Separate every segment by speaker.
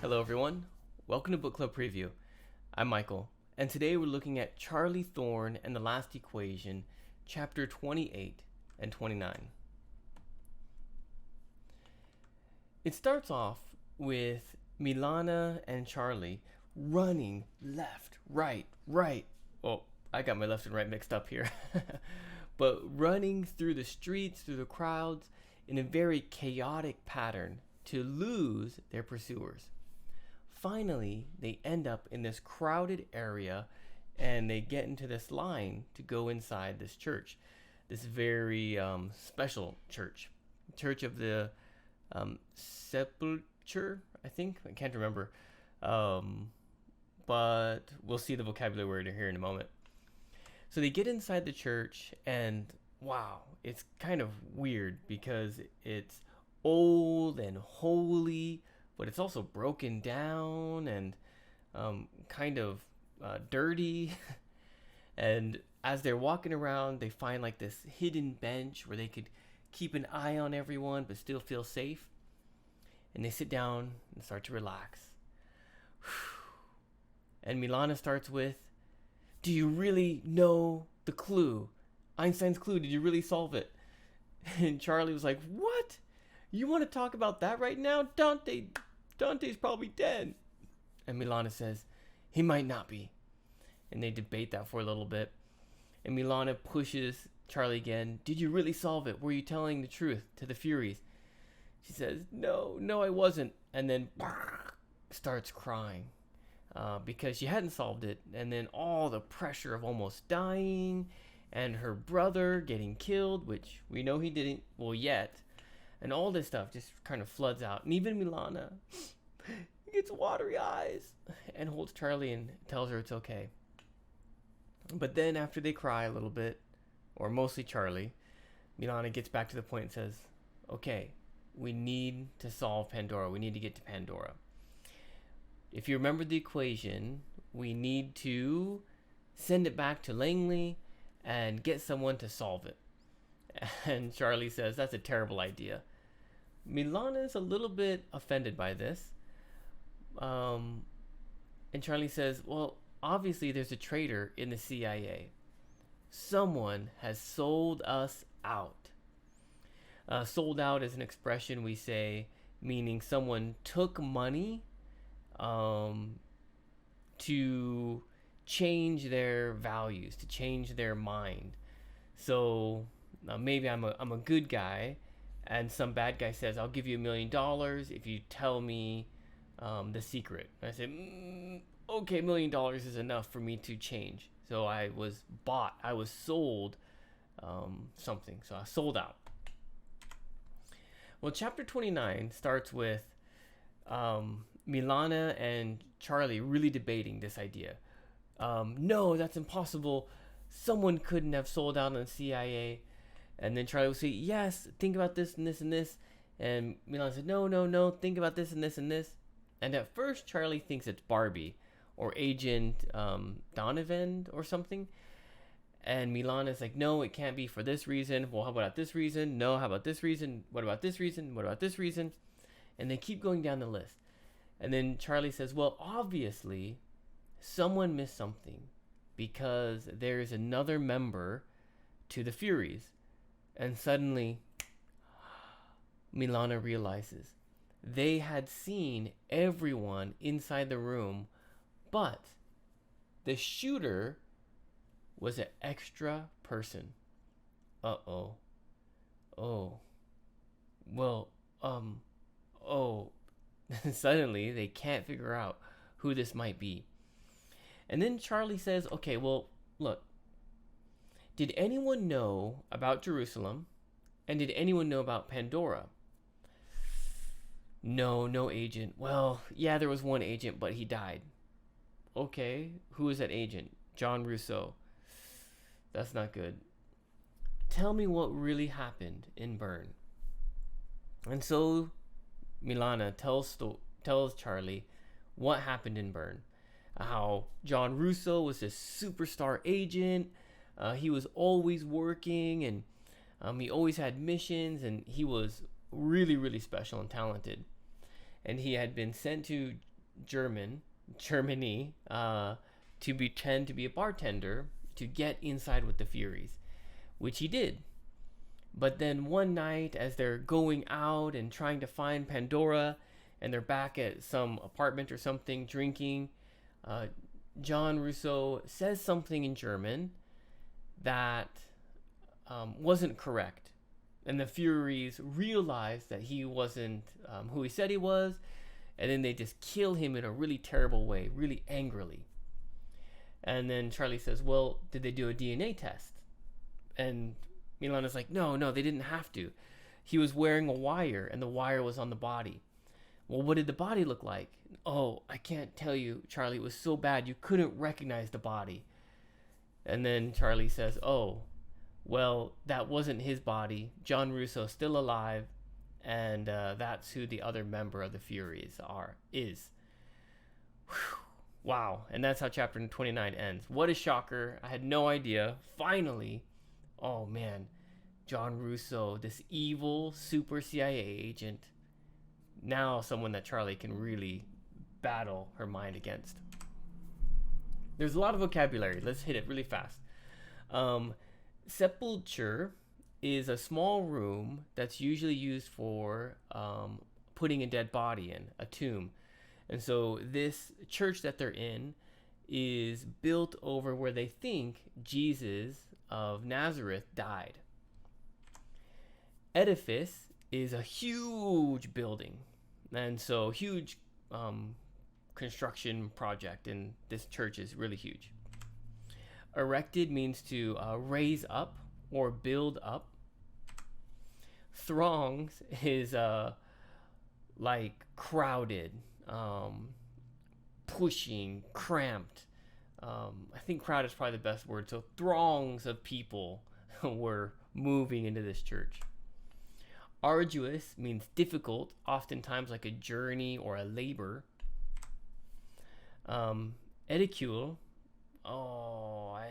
Speaker 1: Hello everyone, welcome to Book Club Preview. I'm Michael, and today we're looking at Charlie Thorne and the Last Equation, chapter 28 and 29. It starts off with Milana and Charlie running left, right. Oh, I got my left and right mixed up here. But running through the streets, through the crowds, in a very chaotic pattern to lose their pursuers. Finally, they end up in this crowded area and they get into this line to go inside this church. This very special church. Church of the Sepulchre, I think. I can't remember. But we'll see the vocabulary word here in a moment. So they get inside the church and wow, it's kind of weird because it's old and holy, but it's also broken down and kind of dirty. And as they're walking around, they find like this hidden bench where they could keep an eye on everyone but still feel safe. And they sit down and start to relax. And Milana starts with, "Do you really know the clue? Einstein's clue, did you really solve it?" And Charlie was like, "What? You want to talk about that right now? Dante's probably dead." And Milana says, "He might not be." And they debate that for a little bit. And Milana pushes Charlie again. "Did you really solve it? Were you telling the truth to the Furies?" She says, No, I wasn't." And then starts crying because she hadn't solved it. And then all the pressure of almost dying and her brother getting killed, which we know he didn't, well, yet. And all this stuff just kind of floods out. And even Milana gets watery eyes and holds Charlie and tells her it's okay. But then after they cry a little bit, or mostly Charlie, Milana gets back to the point and says, "Okay, we need to solve Pandora. We need to get to Pandora. If you remember the equation, we need to send it back to Langley and get someone to solve it." And Charlie says, "That's a terrible idea." Milana is a little bit offended by this. And Charlie says, "Well, obviously there's a traitor in the CIA. Someone has sold us out." Sold out is an expression we say meaning someone took money to change their values, to change their mind. So maybe I'm a good guy, and some bad guy says, "I'll give you $1 million if you tell me the secret." And I say, "Okay, $1 million is enough for me to change." So I was bought, I was sold something. So I sold out. Well, chapter 29 starts with Milana and Charlie really debating this idea. No, that's impossible. Someone couldn't have sold out on the CIA. And then Charlie will say, "Yes, think about this and this and this." And Milana said, No, think about this and this and this. And at first, Charlie thinks it's Barbie or Agent Donovan or something. And Milana's like, "No, it can't be for this reason." "Well, how about this reason?" "No, how about this reason?" "What about this reason?" "What about this reason?" And they keep going down the list. And then Charlie says, "Well, obviously, someone missed something because there's another member to the Furies." And suddenly, Milana realizes they had seen everyone inside the room, but the shooter was an extra person. Uh-oh. Oh. Well, oh. Suddenly, they can't figure out who this might be. And then Charlie says, "Okay, well, look. Did anyone know about Jerusalem? And did anyone know about Pandora?" No agent." "Well, yeah, there was one agent, but he died." "Okay, who is that agent?" "John Rousseau." "That's not good. Tell me what really happened in Bern." And so Milana tells Charlie what happened in Bern. How John Rousseau was this superstar agent. He was always working, and he always had missions, and he was really, really special and talented. And he had been sent to Germany, to pretend to be a bartender to get inside with the Furies, which he did. But then one night, as they're going out and trying to find Pandora, and they're back at some apartment or something drinking, John Russo says something in German that wasn't correct. And the Furies realize that he wasn't who he said he was, and then they just kill him in a really terrible way, really angrily. And then Charlie says, well, did they do a DNA test? And Milana's like, no, they didn't have to. He was wearing a wire, and the wire was on the body. Well, what did the body look like? Oh, I can't tell you, Charlie. It was so bad you couldn't recognize the body. And then Charlie says, oh, well, that wasn't his body. John Russo's still alive, and that's who the other member of the Furies is. Whew. Wow. And that's how chapter 29 ends. What a shocker. I had no idea. Finally, oh man, John Russo, this evil super CIA agent, now someone that Charlie can really battle her mind against. There's a lot of vocabulary. Let's hit it really fast. Sepulture is a small room that's usually used for putting a dead body in, a tomb. And so this church that they're in is built over where they think Jesus of Nazareth died. Edifice is a huge building, and so huge construction project, and this church is really huge. Erected means to raise up or build up. Throngs is like crowded, pushing, cramped. I think crowd is probably the best word. So throngs of people were moving into this church. Arduous means difficult, oftentimes like a journey or a labor. Edicule, I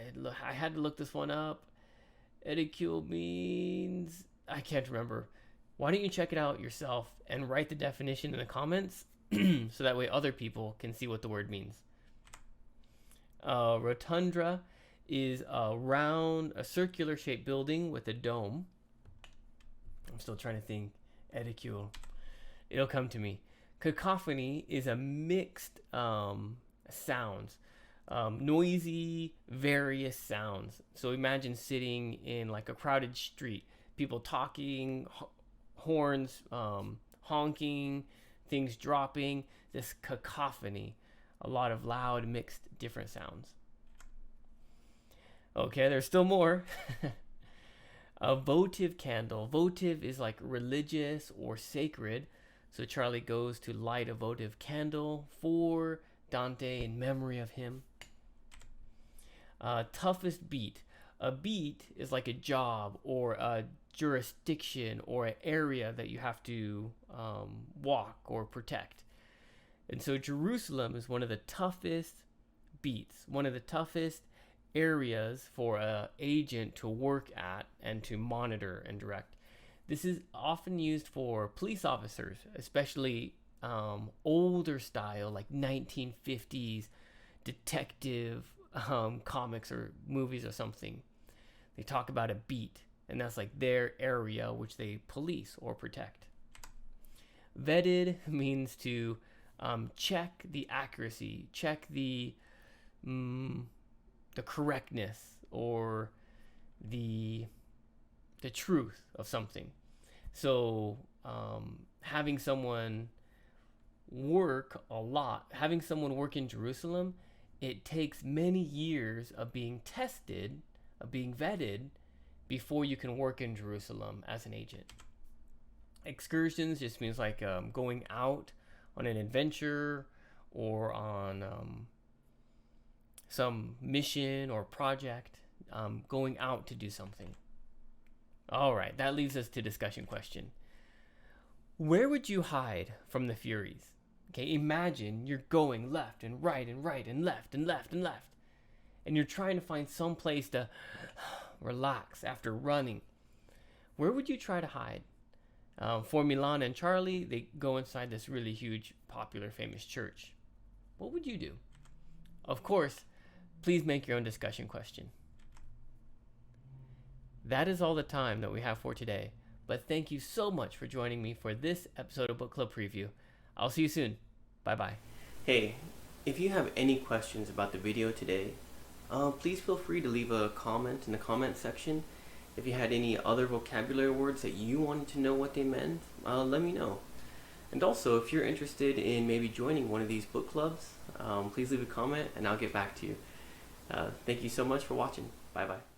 Speaker 1: had to look this one up. Edicule means, I can't remember. Why don't you check it out yourself and write the definition in the comments so that way other people can see what the word means. Rotunda is a circular shaped building with a dome. I'm still trying to think. Edicule. It'll come to me. Cacophony is a mixed sounds. Noisy, various sounds. So imagine sitting in like a crowded street. People talking, horns honking, things dropping. This cacophony. A lot of loud, mixed, different sounds. Okay, there's still more. A votive candle. Votive is like religious or sacred. So Charlie goes to light a votive candle for Dante in memory of him. Toughest beat. A beat is like a job or a jurisdiction or an area that you have to walk or protect. And so Jerusalem is one of the toughest beats, one of the toughest areas for an agent to work at and to monitor and direct. This is often used for police officers, especially older style, like 1950s detective comics or movies or something. They talk about a beat, and that's like their area which they police or protect. Vetted means to check the accuracy, check the correctness or the truth of something. So having someone work a lot, having someone work in Jerusalem, it takes many years of being tested, of being vetted, before you can work in Jerusalem as an agent. Excursions just means like going out on an adventure or on some mission or project, going out to do something. All right, that leads us to discussion question. Where would you hide from the Furies? Okay, imagine you're going left and right and right and left and left and left, and you're trying to find some place to relax after running. Where would you try to hide? For Milana and Charlie, they go inside this really huge, popular, famous church. What would you do? Of course, please make your own discussion question. That is all the time that we have for today, but thank you so much for joining me for this episode of Book Club Preview. I'll see you soon. Bye-bye. Hey, if you have any questions about the video today, please feel free to leave a comment in the comment section. If you had any other vocabulary words that you wanted to know what they meant, let me know. And also, if you're interested in maybe joining one of these book clubs, please leave a comment and I'll get back to you. Thank you so much for watching. Bye-bye.